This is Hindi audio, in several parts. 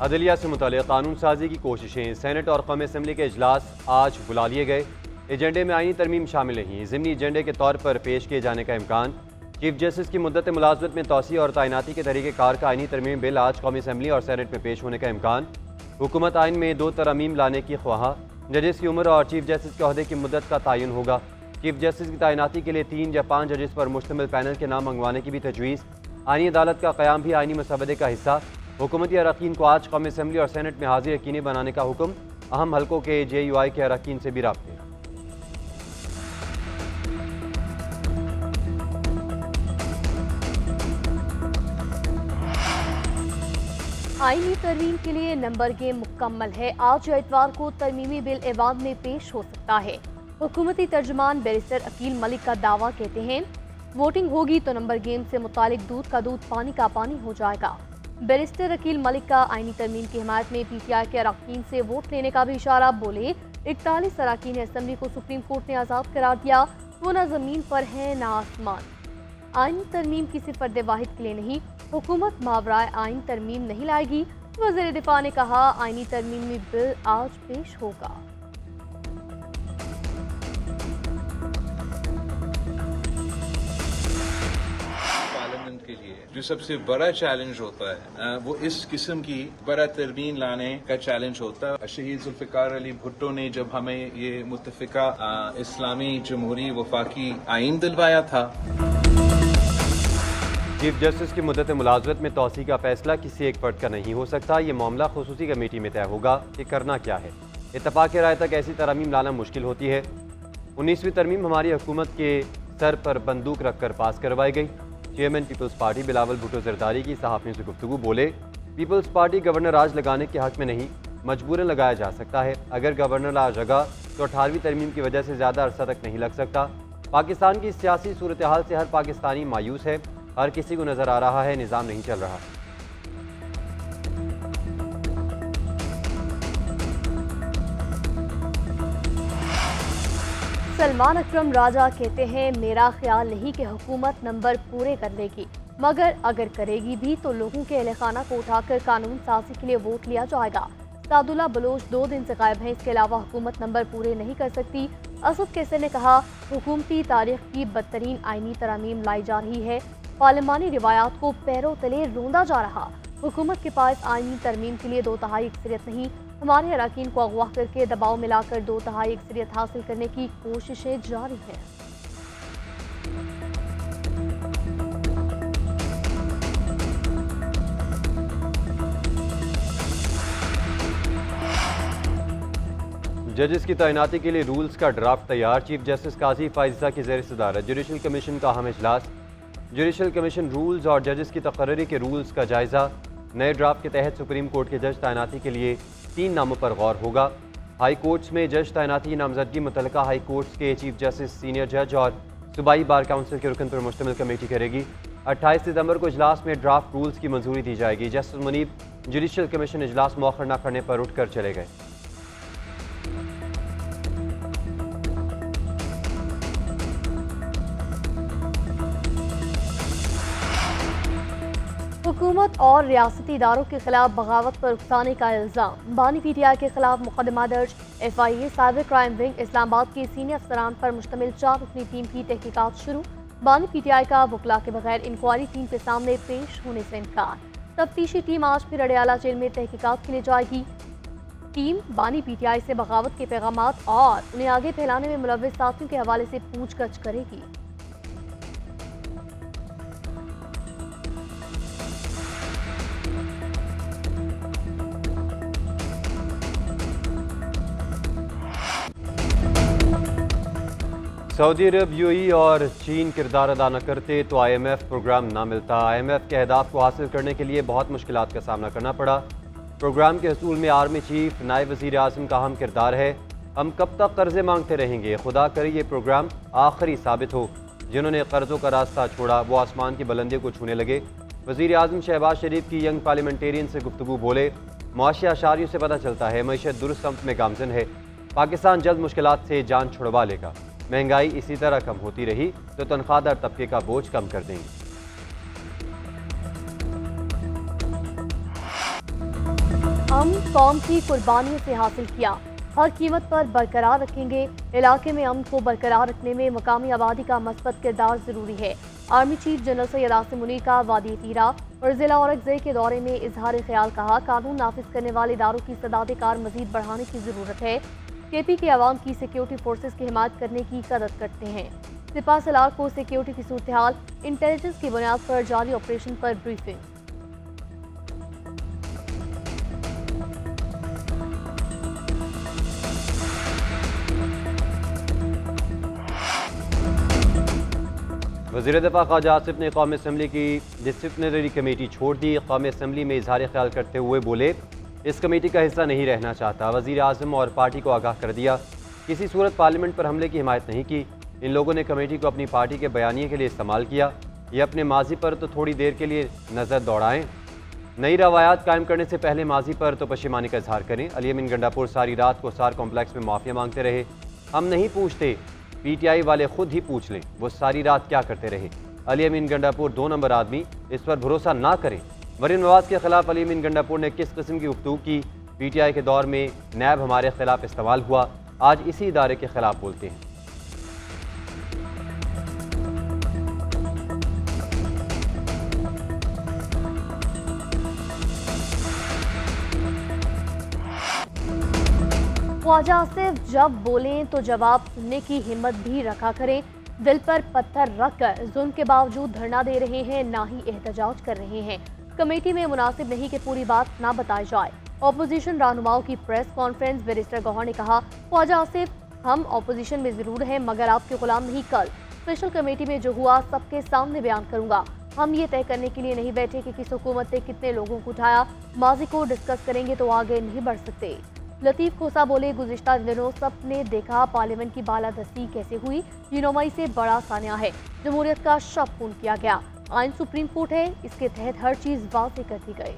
अदलिया से मुताल्लिक़ कानून साजी की कोशिशें। सेनेट और कौमी असम्बली के इजलास आज बुला लिए गए। एजेंडे में आईनी तरमीम शामिल नहीं, ज़िमनी एजेंडे के तौर पर पेश किए जाने का इम्कान। चीफ जस्टिस की मुद्दत मुलाजमत में तोसी और तैनाती के तरीक़े कार का आईनी तरमीम बिल आज कौमी असम्बली और सेनेट में पेश होने का इम्कान। हुकूमत आइन में 2 तरमीम लाने की ख्वाह। जजेस की उम्र और चीफ जस्टिस के अहदे की मुद्दत का तयन होगा। चीफ जस्टिस की तैनाती के लिए 3 या 5 जजेस पर मुश्तमिल पैनल के नाम मंगवाने की भी तजवीज़। आईनी अदालत का क़याम भी आईनी मसवदे का हिस्सा। हुकूमती अरकान को आज कौमी असम्बली और सेनेट में हाजिर यकीनी बनाने का हुक्म। अहम हल्कों के JUI के अरकान से भी राब्ते। आईनी तरमीम के लिए नंबर गेम मुकम्मल है। आज या इतवार को तरमीमी बिल ऐवान में पेश हो सकता है। हुकूमती तर्जुमान बैरिस्टर अकील मलिक का दावा कहते हैं वोटिंग होगी तो नंबर गेम से मुतालिक दूध का दूध पानी का पानी हो जाएगा। बैरिस्टर अकील मलिक का आईनी तरमीम की हिमायत में PTI के अरकान से वोट लेने का भी इशारा। बोले 41 अरकान असम्बली को सुप्रीम कोर्ट ने आज़ाद करार दिया, वो ना ज़मीन पर है ना आसमान। आईनी तरमीम किसी फर्द वाहिद के लिए नहीं, हुकूमत मावराए आइन तरमीम नहीं लाएगी। वज़ीर दिफा ने कहा आईनी तरमीमी बिल आज पेश होगा। पार्लियामेंट के लिए जो सबसे बड़ा चैलेंज होता है वो इस किस्म की बड़ा तरमीम लाने का चैलेंज होता है। शहीद जुल्फ़िकार अली भुट्टो ने जब हमें ये मुत्तफ़िका इस्लामी जमहूरी वफाकी आइन दिलवाया था। चीफ जस्टिस की मुद्दत मुलाजमत में तोसी का फैसला किसी एक फर्द का नहीं हो सकता। ये मामला खुसूसी कमेटी में तय होगा कि करना क्या है। इत्तफाक़ राय तक ऐसी तरमीम लाना मुश्किल होती है। 19वीं तरमीम हमारी हुकूमत के सर पर बंदूक रखकर पास करवाई गई। Chairman Peoples Party Bilawal Bhutto Zardari की सहाफ़ियों से गुफ्तगू। बोले पीपल्स पार्टी गवर्नर राज लगाने के हक में नहीं, मजबूरन लगाया जा सकता है। अगर गवर्नर राज लगा तो 18वीं तरमीम की वजह से ज़्यादा अरसा तक नहीं लग सकता। पाकिस्तान की सियासी सूरत हाल से हर पाकिस्तानी मायूस है। हर किसी को नजर आ रहा है निज़ाम नहीं चल रहा। सलमान अकरम राजा कहते हैं मेरा ख्याल नहीं कि हुकूमत नंबर पूरे कर लेगी, मगर अगर करेगी भी तो लोगों के अहलखाना को उठाकर कानून साजी के लिए वोट लिया जाएगा। सादुल्ला बलोच 2 दिन से गायब हैं, इसके अलावा हुकूमत नंबर पूरे नहीं कर सकती। असद कैसे ने कहा हुकूमती तारीख की बदतरीन आईनी तरमीम लाई जा रही है, पार्लिमानी रिवायात को पैरों तले रोंदा जा रहा। हुकूमत के पास आईनी तरमीम के लिए 2/3 अक्सरियत नहीं, हमारे अरकान को अगवा करके दबाव मिलाकर 2/3 अक्सरियत हासिल करने की कोशिशें जारी हैं। जजेस की तैनाती के लिए रूल्स का ड्राफ्ट तैयार। चीफ जस्टिस काजी फाइजा की ज़ेर सदारत जुडिशल कमीशन का अहम इजलास। जुडिशल कमीशन रूल्स और जजेस की तकर्री के रूल्स का जायजा। नए ड्राफ्ट के तहत सुप्रीम कोर्ट के जज तैनाती के लिए 3 नामों पर गौर होगा। हाई कोर्ट्स में जज तैनाती नामजदगी मुतल्लिका हाई कोर्ट्स के चीफ जस्टिस, सीनियर जज और सूबाई बार काउंसिल के रुकन पर मुश्तमिल कमेटी करेगी। 28 सितंबर को इजलास में ड्राफ्ट रूल्स की मंजूरी दी जाएगी। जस्टिस मुनीब जुडिशल कमीशन इजलास मौखर न करने पर उठकर चले गए। हुकूमत और रियासती इदारों के खिलाफ बगावत पर उकसाने का इल्ज़ाम। बानी PTI के खिलाफ मुकदमा दर्ज। FIA cyber crime wing Islamabad के सीनियर अफसरान पर मुश्तमिल 4 रुकनी टीम की तहकीकात शुरू। बानी PTI का वकला के बगैर इंक्वायरी टीम के सामने पेश होने से इनकार। तफ्तीशी टीम आज फिर अडयाला जेल में तहकीकात के लिए जाएगी। टीम बानी PTI से बगावत के पैगामात और उन्हें आगे फैलाने में मुलव्विस साथियों के हवाले से पूछगछ करेगी। सऊदी अरब, UAE और चीन किरदार अदा न करते तो IMF प्रोग्राम ना मिलता। IMF के अहदाफ को हासिल करने के लिए बहुत मुश्किलात का सामना करना पड़ा। प्रोग्राम के हसूल में आर्मी चीफ, नायब वज़ीर आज़म का अहम किरदार है। हम कब तक कर्जे मांगते रहेंगे? खुदा करे ये प्रोग्राम आखिरी साबित हो। जिन्होंने कर्जों का रास्ता छोड़ा वो आसमान की बुलंदियों को छूने लगे। वज़ीर आज़म शहबाज शरीफ की यंग पार्लियामेंटेरियन से गुफ्तगू। बोले मुआशी अशारियों से पता चलता है मईशत दुरुस्त सम्त में गामजन है। पाकिस्तान जल्द मुश्किलात से जान छुड़वा लेगा। महंगाई इसी तरह कम होती रही तो तनख्वाहदार तबके का बोझ कम कर देंगे। हम कौम की कुर्बानियों से हासिल किया, हर कीमत पर बरकरार रखेंगे। इलाके में अमन को बरकरार रखने में मकामी आबादी का मस्बत किरदार जरूरी है। Army chief general Syed Asim Munir का वादी तीरा और जिला औरंगजेब के दौरे में इजहार ख्याल कहा, कानून नाफिज करने वाले इदारों की सदात कार मजीद बढ़ाने की जरूरत है। केपी के अवाम की सिक्योरिटी फोर्सेज की हिमायत करने की कदर करते हैं। सिपा सलार को सिक्योरिटी की सूरत हाल, इंटेलिजेंस की बुनियाद पर जारी ऑपरेशन पर ब्रीफिंग। वज़ीर दफ़ा ख्वाजा आसिफ ने कौमी असम्बली की डिसिप्लिनरी कमेटी छोड़ दी। कौमी असम्बली में इजहार ख्याल करते हुए बोले, इस कमेटी का हिस्सा नहीं रहना चाहता। वज़ीर आज़म और पार्टी को आगाह कर दिया, किसी सूरत पार्लियामेंट पर हमले की हिमायत नहीं की। इन लोगों ने कमेटी को अपनी पार्टी के बयानिए के लिए इस्तेमाल किया। ये अपने माजी पर तो थोड़ी देर के लिए नज़र दौड़ाएं, नई रवायात कायम करने से पहले माजी पर तो पशेमानी का इजहार करें। अली अमीन गंडापुर सारी रात को सार कॉम्प्लेक्स में माफिया मांगते रहे। हम नहीं पूछते, पीटीआई वाले खुद ही पूछ लें, वो सारी रात क्या करते रहे। अली अमीन गंडापुर 2 नंबर आदमी, इस पर भरोसा ना करें। मरीम नवाज के खिलाफ अली अमीन गंडापुर ने किस किस्म की गुफ्तगू की। पीटीआई के दौर में नैब हमारे खिलाफ इस्तेमाल हुआ, आज इसी इदारे के खिलाफ बोलते हैं। ख्वाजा आसिफ जब बोलें तो जवाब सुनने की हिम्मत भी रखा करें। दिल पर पत्थर रखकर जुल्म के बावजूद धरना दे रहे हैं, ना ही एहतजाज कर रहे हैं। कमेटी में मुनासिब नहीं कि पूरी बात ना बताई जाए। ऑपोजिशन रहनुमाओं की प्रेस कॉन्फ्रेंस, बैरिस्टर गौहर ने कहा, ख्वाजा आसिफ हम ऑपोजिशन में जरूर हैं मगर आपके गुलाम नहीं। कल स्पेशल कमेटी में जो हुआ सबके सामने बयान करूंगा। हम ये तय करने के लिए नहीं बैठे कि किस हुकूमत ने कितने लोगों को उठाया। माजी को डिस्कस करेंगे तो आगे नहीं बढ़ सकते। लतीफ खोसा बोले, गुज़िश्ता दिनों सब ने देखा पार्लियामेंट की बालादस्ती कैसे हुई। ये 9 मई से बड़ा सानिया है। जमहूरियत का शब खून किया गया। आइन सुप्रीम कोर्ट है, इसके तहत हर चीज वाज़ेह कर दी गई।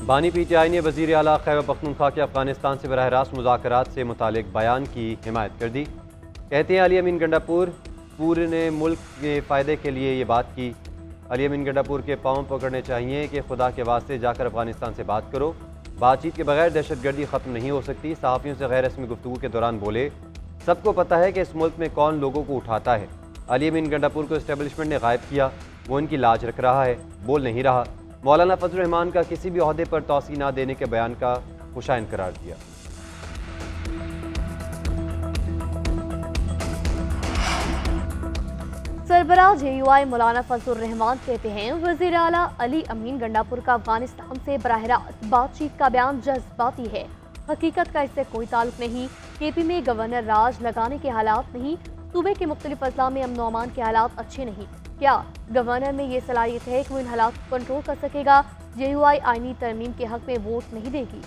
बानी पीटीआई ने वज़ीर आला खैबर पख्तूनख्वा के अफगानिस्तान से बराह रास्त मुज़ाकरात से मुतालिक बयान की हिमायत कर दी। कहते हैं, अली अमीन गंडापुर पूरे ने मुल्क के फ़ायदे के लिए ये बात की। अली अमीन गंडापुर के पाँव पकड़ने चाहिए कि खुदा के वास्ते जाकर अफगानिस्तान से बात करो। बातचीत के बगैर दहशतगर्दी ख़त्म नहीं हो सकती। सहाफ़ियों से गैर रस्मी गुफ्तगू के दौरान बोले, सबको पता है कि इस मुल्क में कौन लोगों को उठाता है। अली अमीन गंडापुर को इस्टेब्लिशमेंट ने गायब किया, वो इनकी लाज रख रहा है, बोल नहीं रहा। मौलाना फजल रहमान का किसी भी ओहदे पर तौसी ना देने के बयान का खुशाइन करार दिया। सरबराह JUI मौलाना फजल रहमान कहते हैं, वज़ीर आला अली अमीन गंडापुर का अफगानिस्तान से बराह रास्त बातचीत का बयान जज्बाती है। हकीकत का इससे कोई ताल्लुक नहीं। केपी में गवर्नर राज लगाने के हालात नहीं। सूबे के मुख्तलिफ अजला में अमन अमान के हालात अच्छे नहीं। क्या गवर्नर में ये सलाहियत है कि वो इन हालात को कंट्रोल कर सकेगा? JUI आईनी तरमीम के हक में वोट नहीं देगी।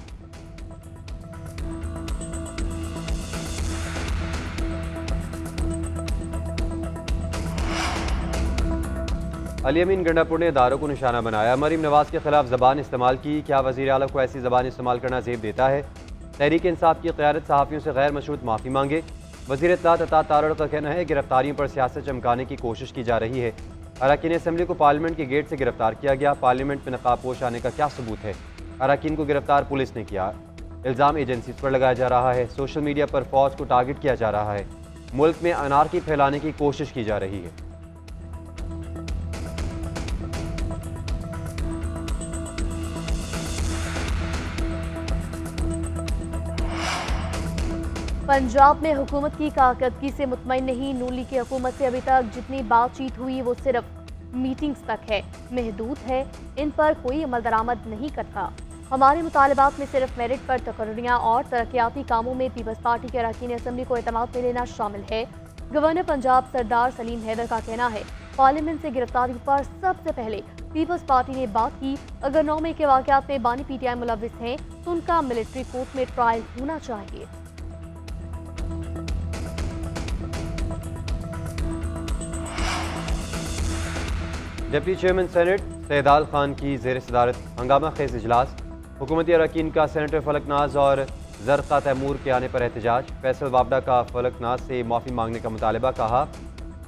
अली अमीन गंडापुर ने इदारों को निशाना बनाया। मरीम नवाज के खिलाफ ज़बान इस्तेमाल की। क्या वज़ीर आला को ऐसी ज़बान इस्तेमाल करना ज़ेब देता है? तहरीक इंसाफ की क़यादत सहाफ़ियों से गैर मशरूत माफ़ी मांगे। वज़ीर इत्तलात अता तारड़ का कहना है, गिरफ्तारियों पर सियासत चमकाने की कोशिश की जा रही है। अरकान असम्बली को पार्लियामेंट के गेट से गिरफ्तार किया गया। पार्लियामेंट में नकाबपोश आने का क्या सबूत है? अरकान को गिरफ्तार पुलिस ने किया। इल्ज़ाम एजेंसीज पर लगाया जा रहा है। सोशल मीडिया पर फ़ौज को टारगेट किया जा रहा है। मुल्क में अनारकी फैलाने की कोशिश की जा रही है। पंजाब में हुकूमत की कारकर्दगी से मुतमईन नहीं। नून लीग की हुकूमत से अभी तक जितनी बातचीत हुई वो सिर्फ मीटिंग्स तक है, महदूद है। इन पर कोई अमल दरामद नहीं करता। हमारे मुतालबात में सिर्फ मेरिट पर तकर्रियाँ और तरक्याती कामों में पीपल्स पार्टी के अरकान असम्बली को एतमाद में लेना शामिल है। गवर्नर पंजाब सरदार सलीम हैदर का कहना है, पार्लियामेंट से गिरफ्तारी पर सबसे पहले पीपल्स पार्टी ने बात की। अगर 9 मई के वाक़यात में बानी पीटीआई मुलविस हैं तो उनका मिलिट्री कोर्ट में ट्रायल होना चाहिए। डिप्टी चेयरमैन सेनेट सैदाल खान की ज़ेर सदारत हंगामा खेज इजलास। हुकूमती अरकान का सेनेटर फलकनाज और जरका तैमूर के आने पर एहतजाज। फैसल वाबडा का फलकनाज से माफ़ी मांगने का मुतालबा। कहा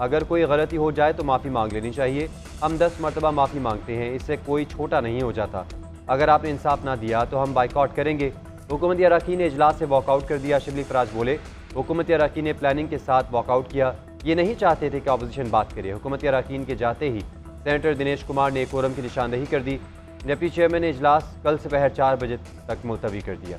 अगर कोई गलती हो जाए तो माफ़ी मांग लेनी चाहिए। हम 10 मरतबा माफ़ी मांगते हैं, इससे कोई छोटा नहीं हो जाता। अगर आपने इंसाफ ना दिया तो हम बाइकआउट करेंगे। हुकूमती अरकान ने इजलास से वॉकआउट कर दिया। शिबली फराज बोले हुकूमती अरकान ने प्लानिंग के साथ वॉकआउट किया। ये नहीं चाहते थे कि अपोजिशन बात करे। हुकूमती अरकान के जाते ही सेनेटर दिनेश कुमार ने कोरम की निशानदेही कर दी। डिप्टी चेयरमैन ने इजलास कल दोपहर 4 बजे तक मुलतवी कर दिया।